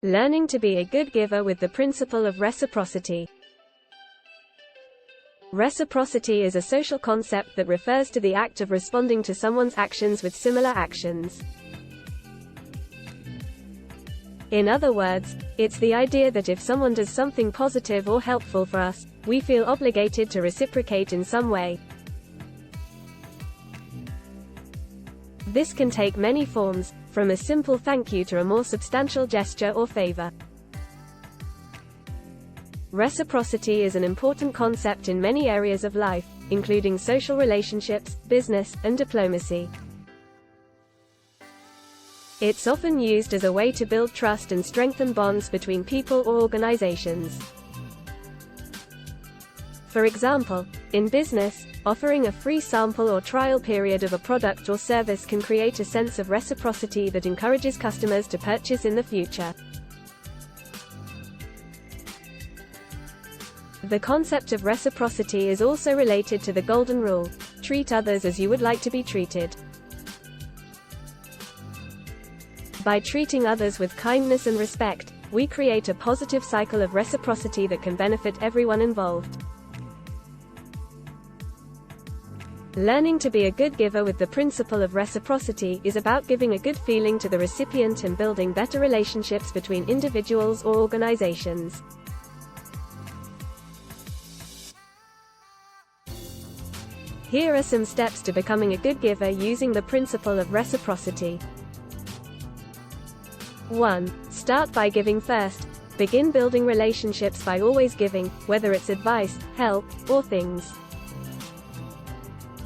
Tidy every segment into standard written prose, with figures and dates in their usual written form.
Learning to be a good giver with the principle of reciprocity. Reciprocity is a social concept that refers to the act of responding to someone's actions with similar actions. In other words, it's the idea that if someone does something positive or helpful for us, we feel obligated to reciprocate in some way. This can take many forms, from a simple thank you to a more substantial gesture or favor. Reciprocity is an important concept in many areas of life, including social relationships, business, and diplomacy. It's often used as a way to build trust and strengthen bonds between people or organizations. For example, in business, offering a free sample or trial period of a product or service can create a sense of reciprocity that encourages customers to purchase in the future. The concept of reciprocity is also related to the Golden Rule: treat others as you would like to be treated. By treating others with kindness and respect, we create a positive cycle of reciprocity that can benefit everyone involved. Learning to be a good giver with the principle of reciprocity is about giving a good feeling to the recipient and building better relationships between individuals or organizations. Here are some steps to becoming a good giver using the principle of reciprocity. 1. Start by giving first. Begin building relationships by always giving, whether it's advice, help, or things.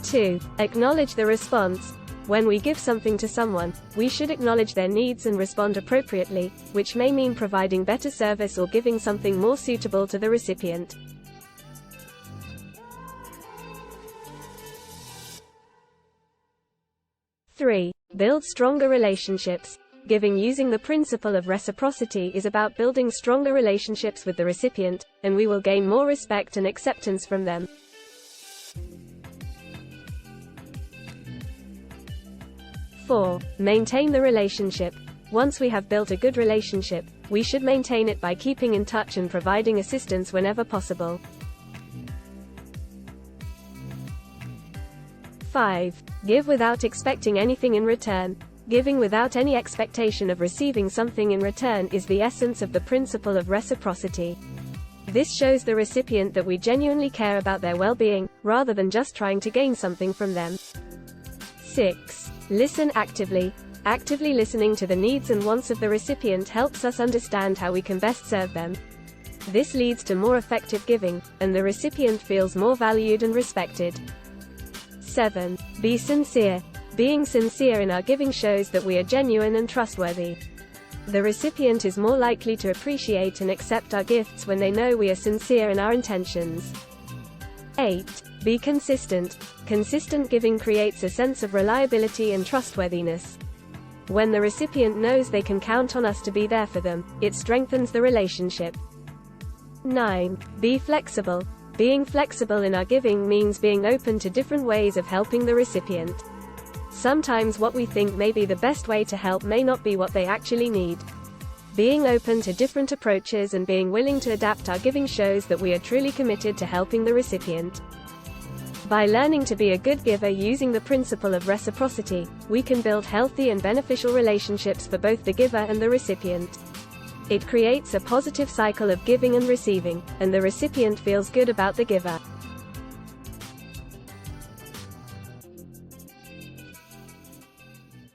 2. Acknowledge the response. When we give something to someone, we should acknowledge their needs and respond appropriately, which may mean providing better service or giving something more suitable to the recipient. 3. Build stronger relationships. Giving using the principle of reciprocity is about building stronger relationships with the recipient, and we will gain more respect and acceptance from them. 4. Maintain the relationship. Once we have built a good relationship, we should maintain it by keeping in touch and providing assistance whenever possible. 5. Give without expecting anything in return. Giving without any expectation of receiving something in return is the essence of the principle of reciprocity. This shows the recipient that we genuinely care about their well-being, rather than just trying to gain something from them. 6. Listen actively. Actively listening to the needs and wants of the recipient helps us understand how we can best serve them. This leads to more effective giving, and the recipient feels more valued and respected. 7. Be sincere. Being sincere in our giving shows that we are genuine and trustworthy. The recipient is more likely to appreciate and accept our gifts when they know we are sincere in our intentions. 8. Be consistent. Consistent giving creates a sense of reliability and trustworthiness. When the recipient knows they can count on us to be there for them, it strengthens the relationship. 9. Be flexible. Being flexible in our giving means being open to different ways of helping the recipient. Sometimes what we think may be the best way to help may not be what they actually need. Being open to different approaches and being willing to adapt our giving shows that we are truly committed to helping the recipient. By learning to be a good giver using the principle of reciprocity, we can build healthy and beneficial relationships for both the giver and the recipient. It creates a positive cycle of giving and receiving, and the recipient feels good about the giver.